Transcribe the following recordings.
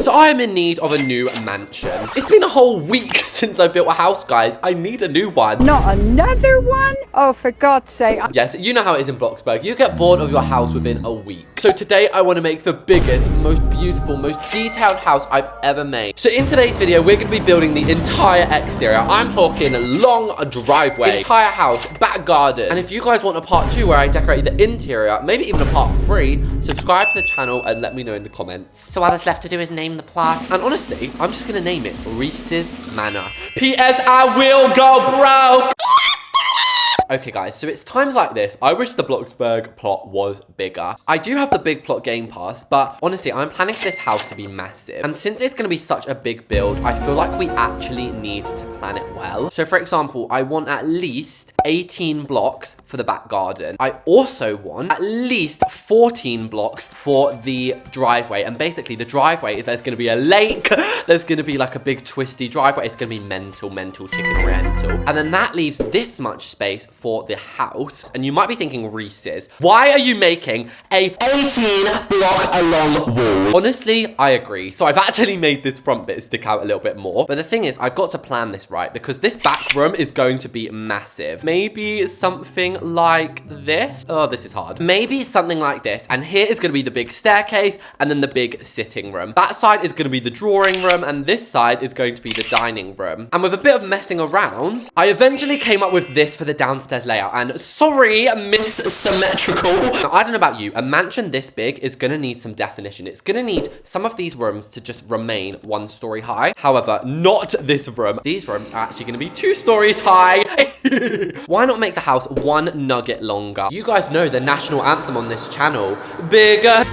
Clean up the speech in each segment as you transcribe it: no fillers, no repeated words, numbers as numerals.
So I am in need of a new mansion. It's been a whole week since I built a house, guys. I need a new one. Not another one? Oh, for God's sake. Yes, you know how it is in Bloxburg. You get bored of your house within a week. So today I want to make the biggest, most beautiful, most detailed house I've ever made. So in today's video, we're going to be building the entire exterior. I'm talking long driveway, entire house, back garden. And if you guys want a part 2 where I decorate the interior, maybe even a part 3, subscribe to the channel and let me know in the comments. So all that's left to do is name the plot. And honestly, I'm just going to name it Reese's Manor. P.S. I will go broke. Okay guys, so it's times like this. I wish the Bloxburg plot was bigger. I do have the big plot game pass, but honestly, I'm planning for this house to be massive. And since it's going to be such a big build, I feel like we actually need to plan it well. So for example, I want at least 18 blocks for the back garden. I also want at least 14 blocks for the driveway. And basically the driveway, there's going to be a lake. There's going to be like a big twisty driveway. It's going to be mental chicken oriental. And then that leaves this much space for the house. And you might be thinking, Reese's, why are you making a 18 block long wall? Honestly, I agree. So I've actually made this front bit stick out a little bit more. But the thing is, I've got to plan this right because this back room is going to be massive. Maybe something like this. Oh, this is hard. Maybe something like this. And here is going to be the big staircase and then the big sitting room. That side is going to be the drawing room and this side is going to be the dining room. And with a bit of messing around, I eventually came up with this for the downstairs layout. And sorry, Miss Symmetrical. Now, I don't know about you, a mansion this big is going to need some definition. It's going to need some of these rooms to just remain 1 story high. However, not this room. These rooms are actually going to be 2 stories high. Why not make the house 1 nugget longer? You guys know the national anthem on this channel. Bigger.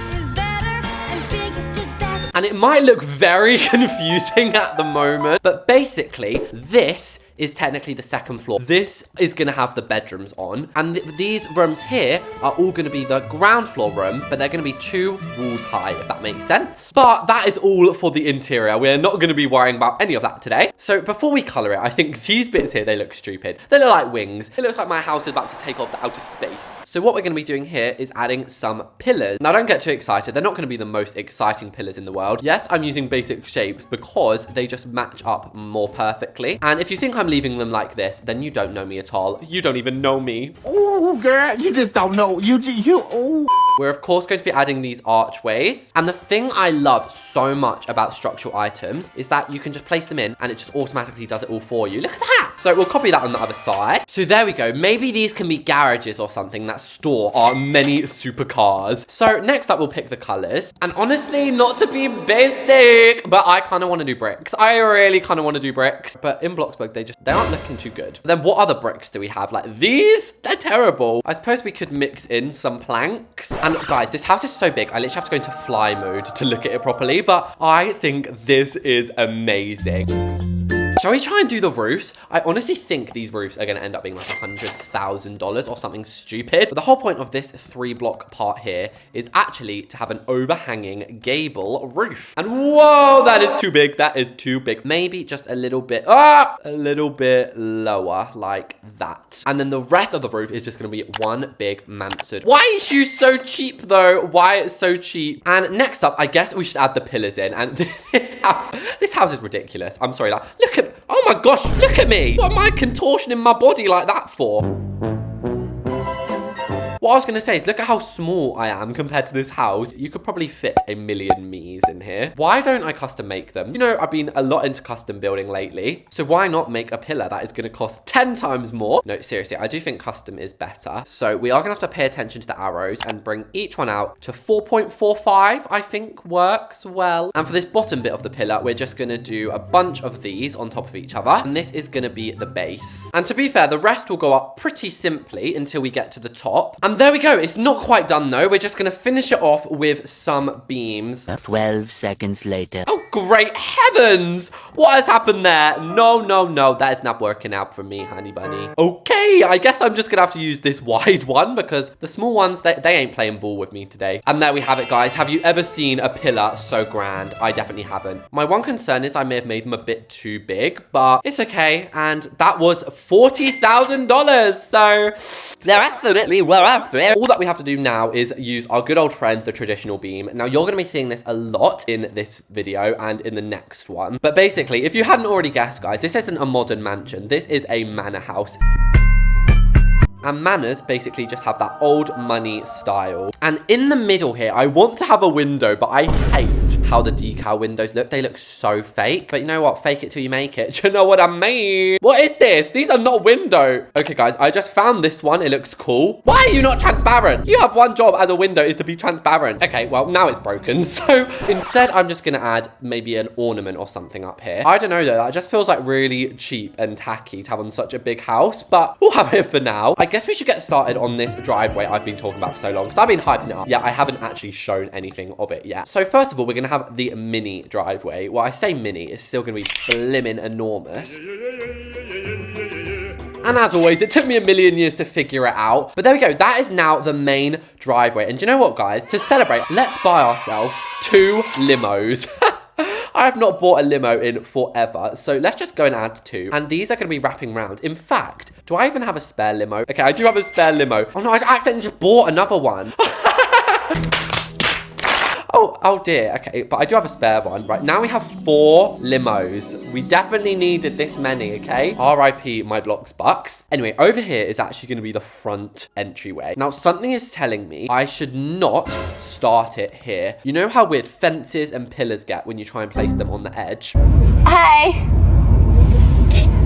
And it might look very confusing at the moment, but basically this is technically the 2nd floor. This is gonna have the bedrooms on, and these rooms here are all gonna be the ground floor rooms, but they're gonna be 2 walls high, if that makes sense. But that is all for the interior. We're not gonna be worrying about any of that today. So before we color it, I think these bits here, they look stupid. They look like wings. It looks like my house is about to take off to outer space. So what we're gonna be doing here is adding some pillars. Now don't get too excited. They're not gonna be the most exciting pillars in the world. Yes, I'm using basic shapes because they just match up more perfectly. And if you think I'm leaving them like this, then you don't know me at all. You don't even know me. Oh, girl, you just don't know. Oh. We're of course going to be adding these archways. And the thing I love so much about structural items is that you can just place them in and it just automatically does it all for you. Look at that. So we'll copy that on the other side. So there we go. Maybe these can be garages or something that store our many supercars. So next up, we'll pick the colors. And honestly, not to be basic, but I kind of want to do bricks. I really kind of want to do bricks. But in Bloxburg, they aren't looking too good. Then what other bricks do we have? Like these? They're terrible. I suppose we could mix in some planks. And guys, this house is so big, I literally have to go into fly mode to look at it properly, but I think this is amazing. Shall we try and do the roofs? I honestly think these roofs are going to end up being like $100,000 or something stupid. But the whole point of this 3-block part here is actually to have an overhanging gable roof. And whoa, that is too big. That is too big. Maybe just a little bit lower like that. And then the rest of the roof is just going to be 1 big mansard. Why is you so cheap though? Why it's so cheap? And next up, I guess we should add the pillars in. And this house is ridiculous. I'm sorry, like, look at, oh my gosh, look at me. What am I contortioning my body like that for? What I was going to say is look at how small I am compared to this house. You could probably fit a million me's in here. Why don't I custom make them? You know, I've been a lot into custom building lately. So why not make a pillar that is going to cost 10 times more? No, seriously, I do think custom is better. So we are going to have to pay attention to the arrows and bring each one out to 4.45, I think works well. And for this bottom bit of the pillar, we're just going to do a bunch of these on top of each other. And this is going to be the base. And to be fair, the rest will go up pretty simply until we get to the top. And there we go. It's not quite done though. We're just going to finish it off with some beams. 12 seconds later. Oh, great heavens. What has happened there? No. That is not working out for me, honey bunny. Okay, I guess I'm just going to have to use this wide one because the small ones, they ain't playing ball with me today. And there we have it, guys. Have you ever seen a pillar so grand? I definitely haven't. My one concern is I may have made them a bit too big, but it's okay. And that was $40,000. So they're absolutely worth it. All that we have to do now is use our good old friend, the traditional beam. Now, you're going to be seeing this a lot in this video, and in the next one. But basically, if you hadn't already guessed, guys, this isn't a modern mansion. This is a manor house. And manors basically just have that old money style. And in the middle here, I want to have a window, but I hate how the decal windows look. They look so fake. But you know what? Fake it till you make it. Do you know what I mean? What is this? These are not window. Okay, guys, I just found this one. It looks cool. Why are you not transparent? You have one job as a window is to be transparent. Okay, well, now it's broken. So instead, I'm just going to add maybe an ornament or something up here. I don't know, though. That just feels like really cheap and tacky to have on such a big house. But we'll have it for now. I guess we should get started on this driveway I've been talking about for so long because I've been hyping it up. Yeah, I haven't actually shown anything of it yet. So first of all, we're going to have the mini driveway. Well, I say mini, it's still going to be blimmin' enormous. And as always, it took me a million years to figure it out. But there we go. That is now the main driveway. And do you know what, guys? To celebrate, let's buy ourselves 2 limos. I have not bought a limo in forever, so let's just go and add 2. And these are going to be wrapping around. In fact, do I even have a spare limo? Okay, I do have a spare limo. Oh no, I accidentally just bought another one. Oh dear, okay, but I do have a spare one. Right, now we have 4 limos. We definitely needed this many, okay? RIP my BLOXBURG. Anyway, over here is actually going to be the front entryway. Now, something is telling me I should not start it here. You know how weird fences and pillars get when you try and place them on the edge? Hi.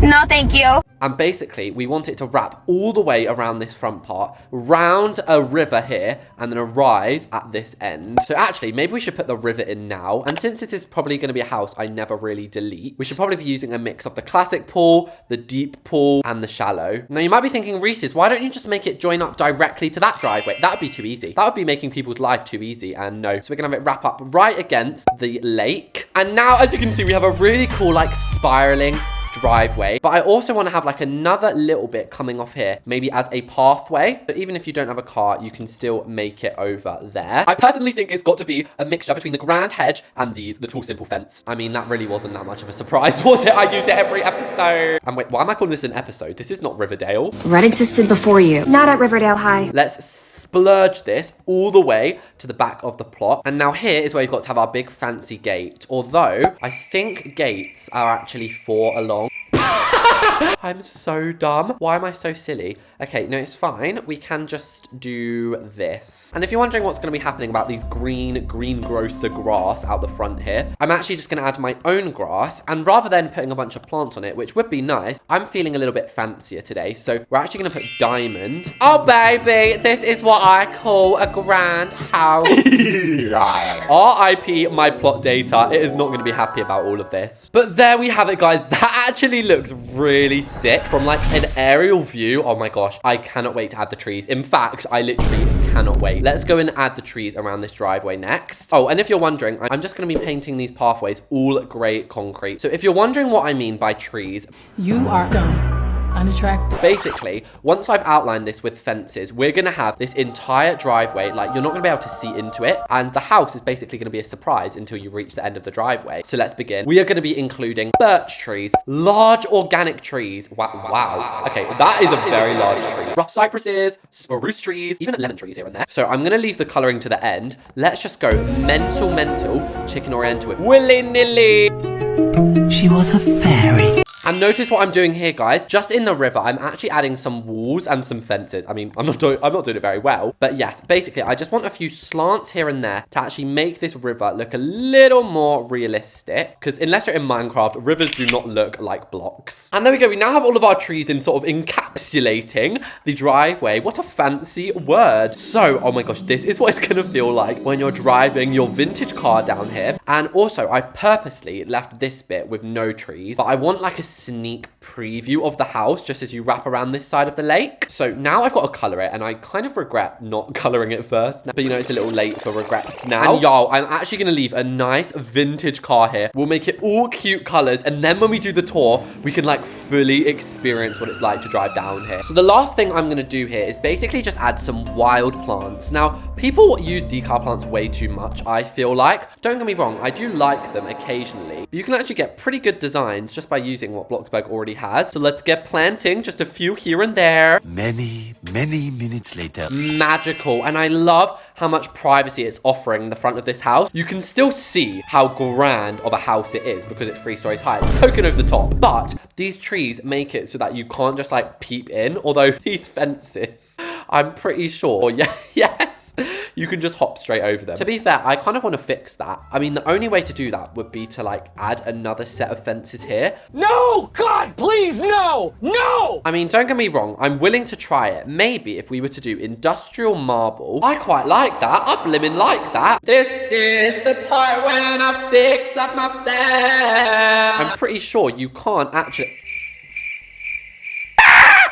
No, thank you. And basically, we want it to wrap all the way around this front part, round a river here, and then arrive at this end. So actually, maybe we should put the river in now. And since this is probably going to be a house I never really delete, we should probably be using a mix of the classic pool, the deep pool, and the shallow. Now, you might be thinking, Reese's, why don't you just make it join up directly to that driveway? That would be too easy. That would be making people's life too easy, and no. So we're going to have it wrap up right against the lake. And now, as you can see, we have a really cool, like, spiraling driveway, but I also want to have like another little bit coming off here, maybe as a pathway. But even if you don't have a car, you can still make it over there. I personally think it's got to be a mixture between the grand hedge and the tall simple fence. I mean, that really wasn't that much of a surprise, was it? I use it every episode. And wait, why am I calling this an episode? This is not Riverdale. Red existed before you. Not at Riverdale High. Let's splurge this all the way to the back of the plot. And now here is where we've got to have our big fancy gate. Although, I think gates are actually 4 along. I'm so dumb. Why am I so silly? Okay, no, it's fine. We can just do this. And if you're wondering what's going to be happening about these greengrocer grass out the front here, I'm actually just going to add my own grass. And rather than putting a bunch of plants on it, which would be nice, I'm feeling a little bit fancier today. So we're actually going to put diamond. Oh, baby, this is what I call a grand house. RIP my plot data. It is not going to be happy about all of this. But there we have it, guys. That actually looks really sick from like an aerial view. Oh my gosh, I cannot wait to add the trees. In fact, I literally cannot wait. Let's go and add the trees around this driveway next. Oh, and if you're wondering, I'm just going to be painting these pathways all grey concrete. So if you're wondering what I mean by trees, you are dumb. Unattractive. Basically, once I've outlined this with fences, we're going to have this entire driveway, like you're not going to be able to see into it. And the house is basically going to be a surprise until you reach the end of the driveway. So let's begin. We are going to be including birch trees, large organic trees. Wow. Okay, that is a very large tree. Rough cypresses, spruce trees, even lemon trees here and there. So I'm going to leave the coloring to the end. Let's just go mental, chicken oriental with willy-nilly. She was a fairy. And notice what I'm doing here, guys. Just in the river, I'm actually adding some walls and some fences. I mean, I'm not doing it very well. But yes, basically, I just want a few slants here and there to actually make this river look a little more realistic. Because unless you're in Minecraft, rivers do not look like blocks. And there we go. We now have all of our trees in sort of encapsulating the driveway. What a fancy word. So, oh my gosh, this is what it's going to feel like when you're driving your vintage car down here. And also, I've purposely left this bit with no trees. But I want like a sneak preview of the house just as you wrap around this side of the lake. So now I've got to color it, and I kind of regret not coloring it first, but you know, it's a little late for regrets now. And y'all, I'm actually gonna leave a nice vintage car here. We'll make it all cute colors, and then when we do the tour, we can like fully experience what it's like to drive down here. So the last thing I'm gonna do here is basically just add some wild plants. Now, people use decal plants way too much, I feel like. Don't get me wrong, I do like them occasionally, but you can actually get pretty good designs just by using what what Bloxburg already has. So let's get planting, just a few here and there. Many minutes later. Magical. And I love how much privacy it's offering in the front of this house. You can still see how grand of a house it is because it's 3 stories high. It's poking over the top. But these trees make it so that you can't just like peep in. Although these fences, I'm pretty sure, yes, you can just hop straight over them. To be fair, I kind of want to fix that. I mean, the only way to do that would be to like add another set of fences here. No! God, please, no! No! I mean, don't get me wrong. I'm willing to try it. Maybe if we were to do industrial marble, I quite like that. I blimmin' like that. This is the part when I fix up my fence. I'm pretty sure you can't actually...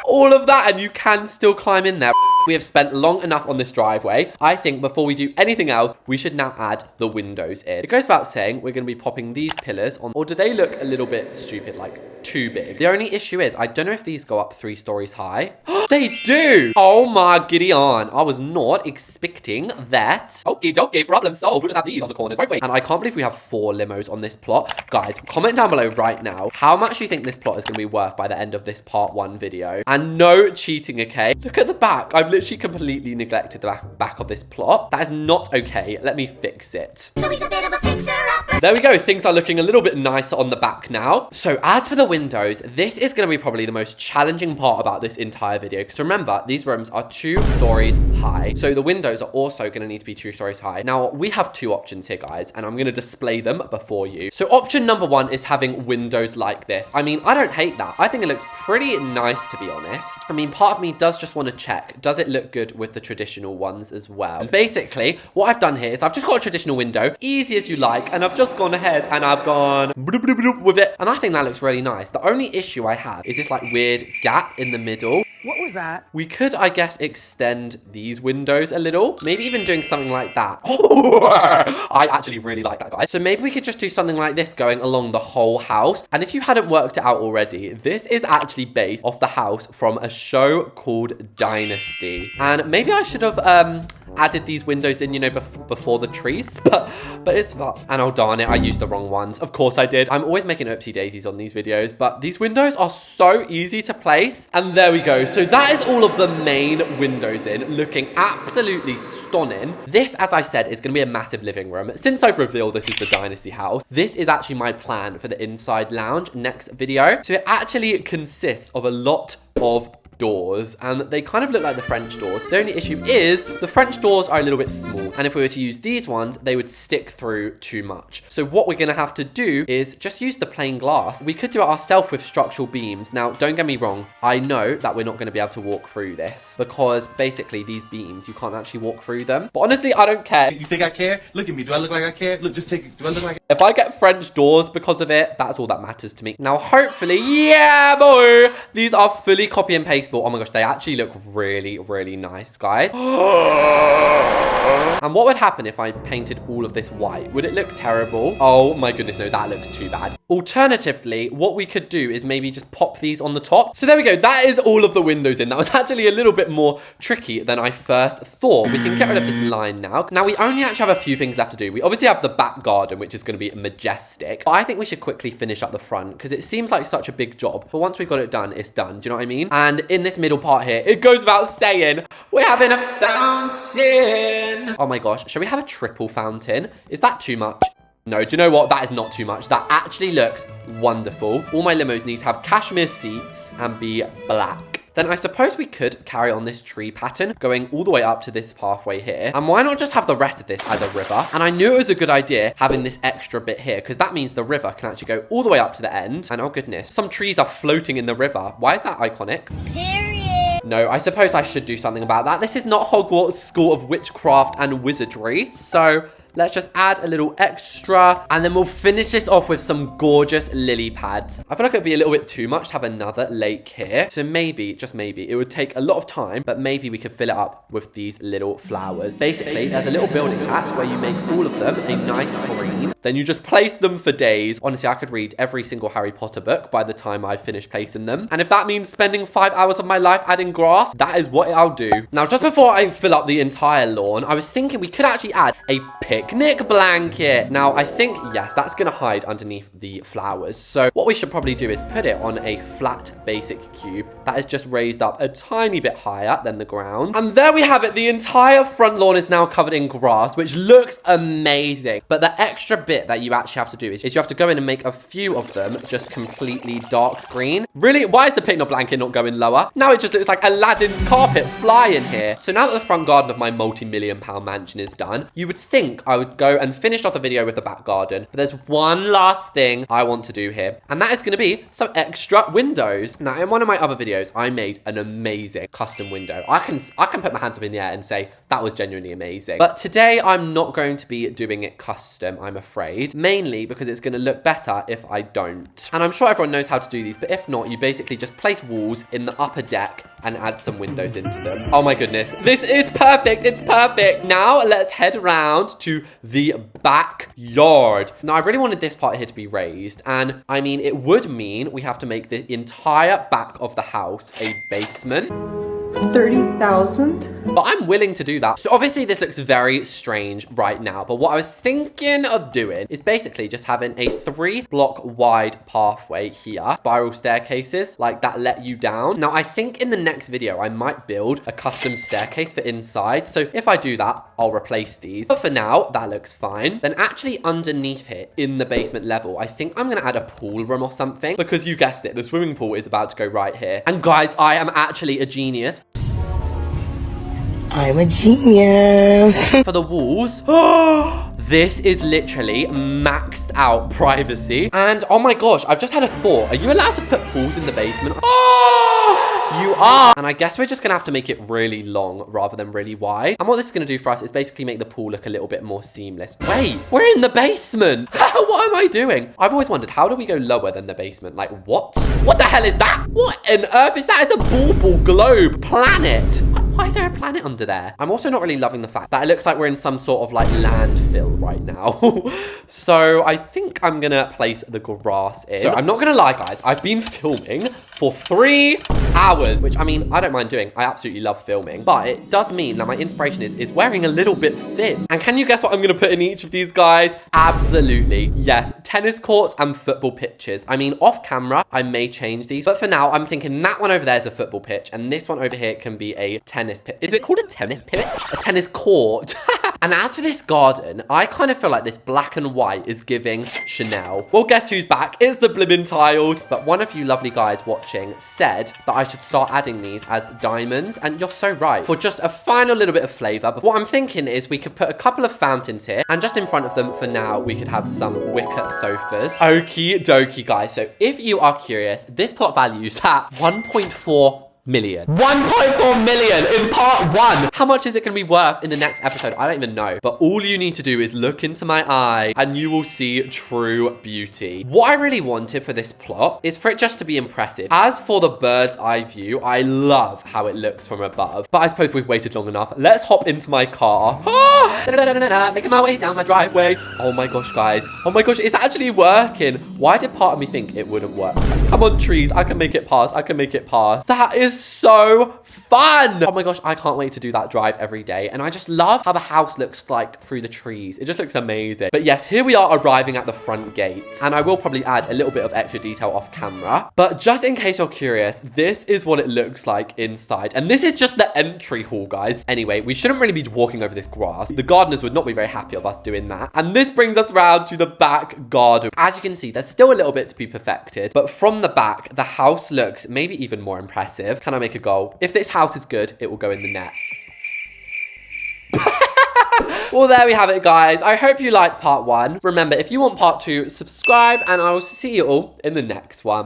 all of that and you can still climb in there. We have spent long enough on this driveway. I think before we do anything else, we should now add the windows in. It goes without saying, we're going to be popping these pillars on, or do they look a little bit stupid, like too big? The only issue is, I don't know if these go up 3 stories high. They do! Oh my giddy on. I was not expecting that. Okay, problem solved. We'll just have these on the corners. Wait. And I can't believe we have 4 limos on this plot. Guys, comment down below right now how much you think this plot is going to be worth by the end of this part 1 video. And no cheating, okay? Look at the back. I've literally completely neglected the back of this plot. That is not okay. Let me fix it. So he's a bit of a fixer-upper. There we go. Things are looking a little bit nicer on the back now. So as for the windows, this is going to be probably the most challenging part about this entire video. Because remember, these rooms are 2 stories high. So the windows are also going to need to be 2 stories high. Now, we have 2 options here, guys, and I'm going to display them before you. So option number 1 is having windows like this. I mean, I don't hate that. I think it looks pretty nice, to be honest. I mean, part of me does just want to check, does it look good with the traditional ones as well? And basically, what I've done here is I've just got a traditional window, easy as you like, and I've just gone ahead and I've gone with it. And I think that looks really nice. The only issue I have is this like weird gap in the middle. What was that? We could, I guess, extend these windows a little. Maybe even doing something like that. I actually really like that, guys. So maybe we could just do something like this going along the whole house. And if you hadn't worked it out already, this is actually based off the house from a show called Dynasty. And maybe I should have added these windows in, you know, before the trees. But it's... and oh, darn it, I used the wrong ones. Of course I did. I'm always making oopsie daisies on these videos. But these windows are so easy to place. And there we go. So that is all of the main windows in, looking absolutely stunning. This, as I said, is going to be a massive living room. Since I've revealed this is the Dynasty house, this is actually my plan for the inside lounge next video. So it actually consists of a lot of doors, and they kind of look like the French doors. The only issue is the French doors are a little bit small, and if we were to use these ones, they would stick through too much. So what we're gonna have to do is just use the plain glass. We could do it ourselves with structural beams. Now, don't get me wrong, I know that we're not gonna be able to walk through this because basically these beams, you can't actually walk through them. But honestly, I don't care. You think I care? Look at me. Do I look like I care? Look, just take it. Do I look like If I get French doors because of it, that's all that matters to me. Now, hopefully, yeah, boy, these are fully copy and paste. Oh my gosh, they actually look really, really nice, guys. And what would happen if I painted all of this white? Would it look terrible? Oh my goodness, no, that looks too bad. Alternatively, what we could do is maybe just pop these on the top. So there we go. That is all of the windows in. That was actually a little bit more tricky than I first thought. We can get rid of this line now. Now, we only actually have a few things left to do. We obviously have the back garden, which is going to be majestic. But I think we should quickly finish up the front because it seems like such a big job. But once we've got it done, it's done. Do you know what I mean? And in this middle part here, it goes without saying, we're having a fountain. Oh my gosh. Shall we have a triple fountain? Is that too much? No, do you know what? That is not too much. That actually looks wonderful. All my limos need to have cashmere seats and be black. Then I suppose we could carry on this tree pattern going all the way up to this pathway here. And why not just have the rest of this as a river? And I knew it was a good idea having this extra bit here because that means the river can actually go all the way up to the end. And oh goodness, some trees are floating in the river. Why is that iconic? Period. No, I suppose I should do something about that. This is not Hogwarts School of Witchcraft and Wizardry. So let's just add a little extra and then we'll finish this off with some gorgeous lily pads. I feel like it'd be a little bit too much to have another lake here. So maybe, just maybe, it would take a lot of time, but maybe we could fill it up with these little flowers. Basically, there's a little building patch where you make all of them a nice green. Then you just place them for days. Honestly, I could read every single Harry Potter book by the time I finish placing them. And if that means spending 5 hours of my life adding grass, that is what I'll do. Now, just before I fill up the entire lawn, I was thinking we could actually add a picnic blanket. Now, I think, yes, that's going to hide underneath the flowers. So what we should probably do is put it on a flat basic cube that is just raised up a tiny bit higher than the ground. And there we have it. The entire front lawn is now covered in grass, which looks amazing. But the extra bit that you actually have to do is you have to go in and make a few of them just completely dark green. Really? Why is the picnic blanket not going lower? Now it just looks like Aladdin's carpet flying here. So now that the front garden of my multi-million-pound mansion is done, you would think I would go and finish off the video with the back garden. But there's one last thing I want to do here, and that is going to be some extra windows. Now, in one of my other videos, I made an amazing custom window. I can put my hands up in the air and say that was genuinely amazing. But today, I'm not going to be doing it custom, I'm afraid, mainly because it's going to look better if I don't. And I'm sure everyone knows how to do these, but if not, you basically just place walls in the upper deck and add some windows into them. Oh my goodness, this is perfect. It's perfect. Now let's head around to the backyard. Now I really wanted this part here to be raised, and I mean, it would mean we have to make the entire back of the house a basement. 30,000. But I'm willing to do that. So obviously this looks very strange right now, but what I was thinking of doing is basically just having a 3-block wide pathway here, spiral staircases like that let you down. Now I think in the next video I might build a custom staircase for inside, so if I do that I'll replace these, but for now that looks fine. Then actually underneath here in the basement level, I think I'm gonna add a pool room or something, because you guessed it, the swimming pool is about to go right here. And guys, I am actually a genius. I'm a genius. For the walls, this is literally maxed out privacy. And oh my gosh, I've just had a thought. Are you allowed to put pools in the basement? You are. And I guess we're just gonna have to make it really long rather than really wide. And what this is gonna do for us is basically make the pool look a little bit more seamless. Wait, we're in the basement. What am I doing? I've always wondered, how do we go lower than the basement? Like, what? What the hell is that? What on earth is that? It's a bauble globe planet. Why is there a planet under there? I'm also not really loving the fact that it looks like we're in some sort of like landfill right now. So I think I'm gonna place the grass in. So I'm not gonna lie, guys. I've been filming for 3 hours, which I mean, I don't mind doing. I absolutely love filming, but it does mean that my inspiration is wearing a little bit thin. And can you guess what I'm gonna put in each of these, guys? Absolutely, yes, tennis courts and football pitches. I mean, off camera, I may change these, but for now, I'm thinking that one over there is a football pitch, and this one over here can be a tennis pitch. Is it called a tennis pitch? A tennis court. And as for this garden, I kind of feel like this black and white is giving Chanel. Well, guess who's back? It's the blimmin' tiles. But one of you lovely guys watching said that I should start adding these as diamonds. And you're so right. For just a final little bit of flavor. But what I'm thinking is we could put a couple of fountains here. And just in front of them for now, we could have some wicker sofas. Okie dokie, guys. So if you are curious, this plot values at 1.4 million. 1.4 million in part 1. How much is it going to be worth in the next episode? I don't even know. But all you need to do is look into my eye and you will see true beauty. What I really wanted for this plot is for it just to be impressive. As for the bird's eye view, I love how it looks from above. But I suppose we've waited long enough. Let's hop into my car. Making my way down my driveway. Oh my gosh, guys. Oh my gosh, it's actually working. Why did part of me think it wouldn't work? Come on, trees. I can make it pass. I can make it pass. That is so fun. Oh my gosh, I can't wait to do that drive every day. And I just love how the house looks like through the trees. It just looks amazing. But yes, here we are arriving at the front gates. And I will probably add a little bit of extra detail off camera. But just in case you're curious, this is what it looks like inside. And this is just the entry hall, guys. Anyway, we shouldn't really be walking over this grass. The gardeners would not be very happy of us doing that. And this brings us around to the back garden. As you can see, there's still a little bit to be perfected. But from the back, the house looks maybe even more impressive. Can I make a goal? If this house is good, it will go in the net. Well, there we have it, guys. I hope you liked part 1. Remember, if you want part 2, subscribe, and I will see you all in the next one.